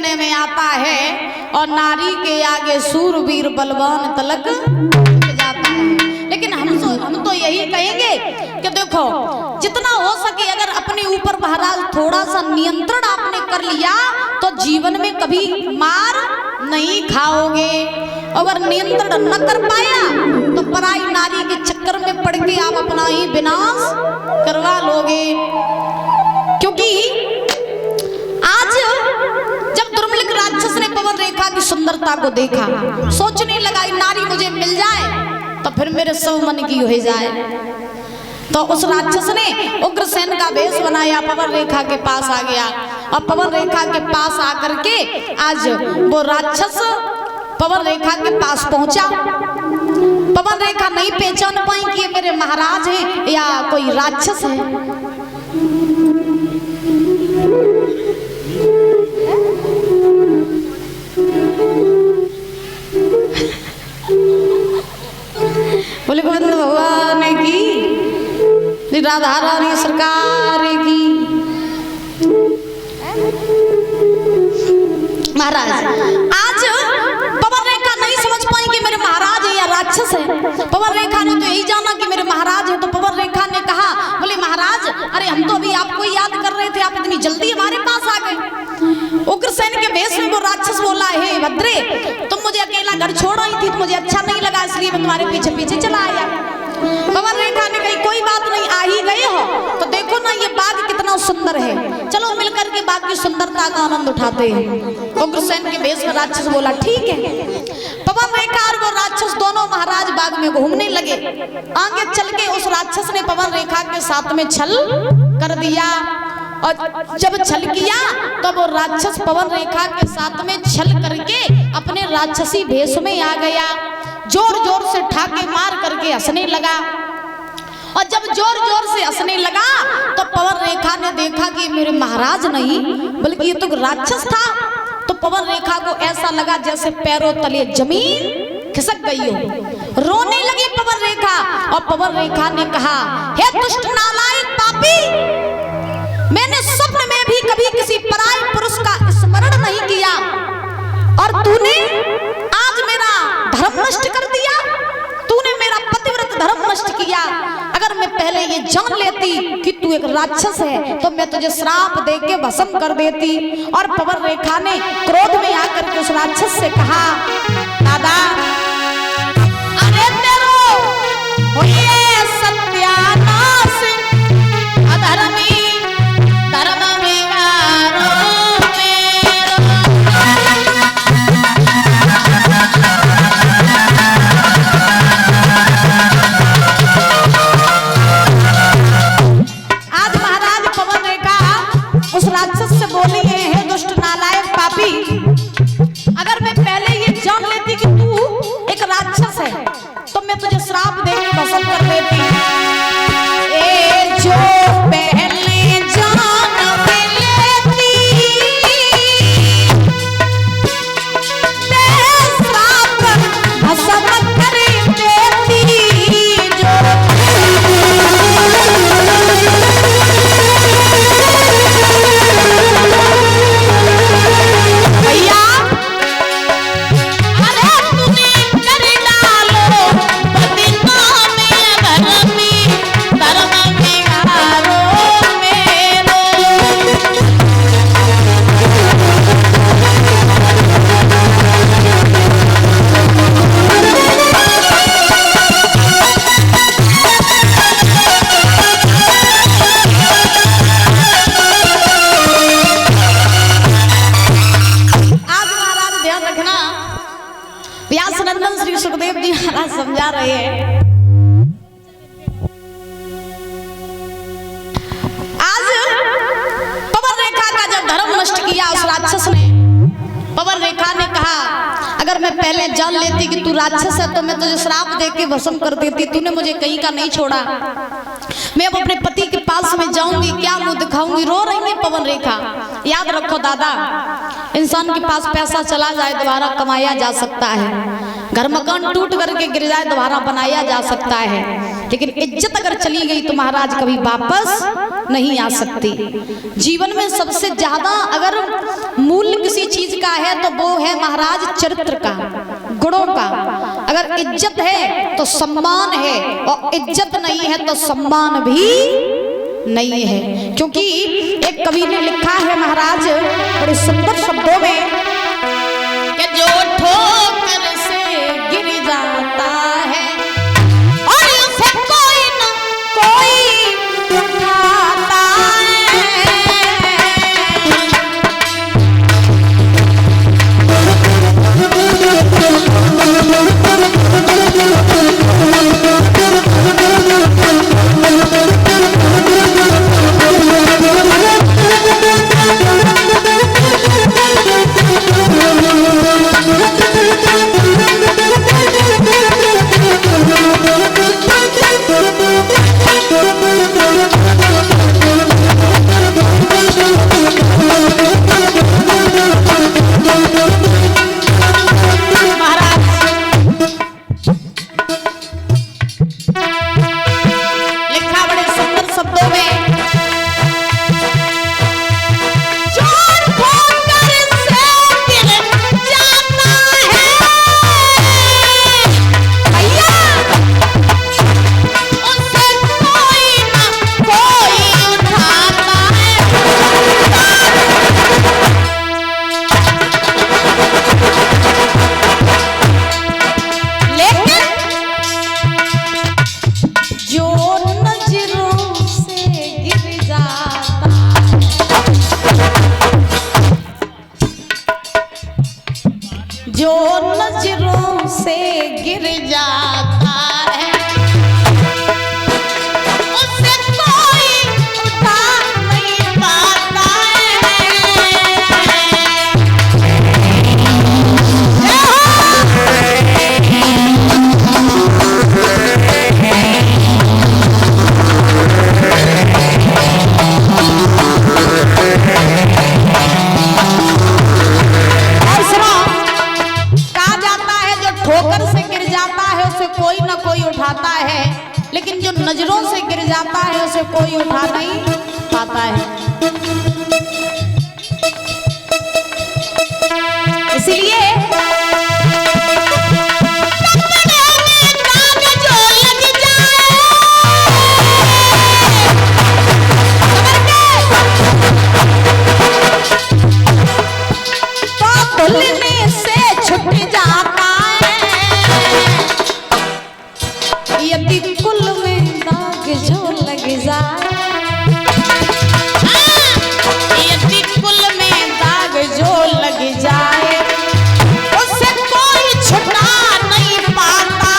देखने में आता है और नारी के आगे सूरवीर बलवान तलक जाता है। लेकिन हम तो यही कहेंगे कि देखो जितना हो सके अगर अपने ऊपर महाराज थोड़ा सा नियंत्रण आपने कर लिया तो जीवन में कभी मार नहीं खाओगे। अगर नियंत्रण न कर पाया तो पराई नारी के चक्कर में पड़ के आप अपना ही विनाश करवा लोगे। क्योंकि आज जब दुर्मलिक राक्षस ने पवन रेखा की सुंदरता को देखा, सोचने लगा नारी मुझे मिल जाए तो फिर मेरे सब मन की हो जाए, तो उस राक्षस ने उग्रसेन का वेश बनाया, पवन रेखा के पास आ गया और पवन रेखा के पास आकर के आज वो राक्षस पवन रेखा के पास पहुंचा। पवन रेखा नहीं पहचान पाई कि ये मेरे महाराज हैं या कोई राक्षस है। बोले गोविंद भगवान की, राधा रानी सरकार की। महाराज आज पवन रेखा नहीं समझ पाई कि मेरे महाराज है या राक्षस है। पवन रेखा ने तो यही जाना कि मेरे महाराज है। तो पवन रेखा ने कहा, बोले महाराज अरे हम तो अभी आपको याद कर रहे थे, आप इतनी जल्दी हमारे पास आ गए। उग्रसेन के वेश में वो राक्षस बोला, हे भद्रे तुम मुझे अकेला घर छोड़ आई थी तो मुझे अच्छा नहीं लगा, इसलिए मैं तुम्हारे पीछे पीछे चला आया। पवन रेखा ने कही कोई बात नहीं, आ ही गए हो तो देखो ना ये बाग कितना सुंदर है, चलो मिलकर के बाग की सुंदरता का आनंद उठाते हैं। उग्रसेन के वेश में राक्षस बोला ठीक है। पवन रेखा और वो राक्षस दोनों महाराज बाग में घूमने लगे। आगे चल के उस राक्षस ने पवन रेखा के साथ में छल कर दिया और जब छल किया तो वो राक्षस पवन रेखा के साथ में छल करके अपने राक्षसी भेष में आ गया। जोर जोर से ठाके मार करके हंसने लगा और जब जोर जोर से हंसने लगा तो पवन रेखा ने देखा कि मेरे महाराज नहीं बल्कि ये तो राक्षस था। तो पवन रेखा को ऐसा लगा जैसे पैरों तले जमीन खिसक गई हो। रोने लगी पवन रेखा और पवन रेखा ने कहा, हे दुष्ट नालायक पापी, मैंने स्वप्न में भी कभी किसी पराये पुरुष का स्मरण नहीं किया और तूने आज मेरा धर्म नष्ट कर दिया, तूने मेरा पतिव्रत धर्म नष्ट किया। अगर मैं पहले ये जान लेती कि तू एक राक्षस है तो मैं तुझे श्राप दे के भस्म कर देती। और पवन रेखा ने क्रोध में आकर के उस राक्षस से कहा, दादा अरे तेरो होइए सत्यानाश, अधर्मी धर्म बिगाड़ो समझा रहे हैं। आज पवन रेखा का जब धर्म नष्ट किया उस राक्षस ने, पवन रेखा ने कहा अगर मैं पहले जान लेती कि तू राक्षस है तो मैं तुझे श्राप दे के भस्म कर देती। तूने मुझे कहीं का नहीं छोड़ा, मैं अब अपने पति के पास में जाऊंगी, क्या मुंह दिखाऊंगी। रो रही है पवन रेखा। याद रखो दादा, इंसान के पास पैसा चला जाए दोबारा कमाया जा सकता है, घर मकान टूट करके गिर जाए दोबारा बनाया जा सकता है, लेकिन इज्जत अगर चली गई तो महाराज कभी वापस नहीं आ सकती। जीवन में सबसे ज्यादा अगर मूल्य किसी चीज का है तो वो है महाराज चरित्र का, गुणों का। अगर इज्जत है तो सम्मान है, और इज्जत नहीं है तो सम्मान भी नहीं है। क्योंकि एक कवि ने लिखा है महाराज बड़े सुंदर शब्दों में कि जो ठोकर से गिर जाता है और उसे कोई न कोई उठाता है, जो नजरों से गिर जाता है उसे कोई उठा नहीं पाता ठोकर से गिर जाता है उसे कोई ना कोई उठाता है, लेकिन जो नजरों से गिर जाता है उसे कोई उठा नहीं पाता है। इसलिए तो भूलने से छूट जाता यदि कुल में दाग जो लग जाए, यदि कुल में दाग जो लग जाए उससे कोई छुटा नहीं पाता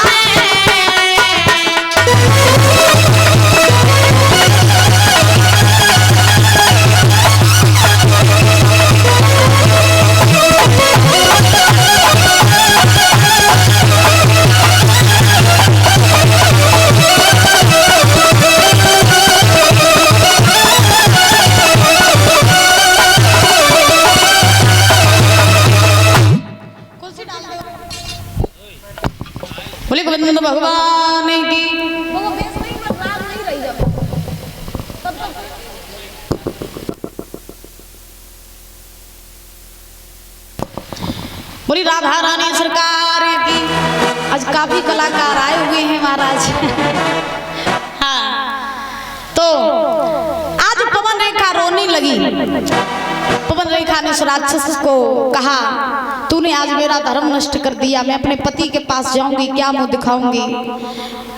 बोले गोविंद भगवान की। बोली राधा रानी सरकार की। आज काफी कलाकार आए हुए हैं महाराज। हाँ, तो आज पवन रेखा रोने लगी। पवन रेखा ने उस राक्षस को कहा, तूने आज मेरा धर्म नष्ट कर दिया, मैं अपने पति के पास जाऊंगी, क्या मुंह दिखाऊंगी।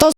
तो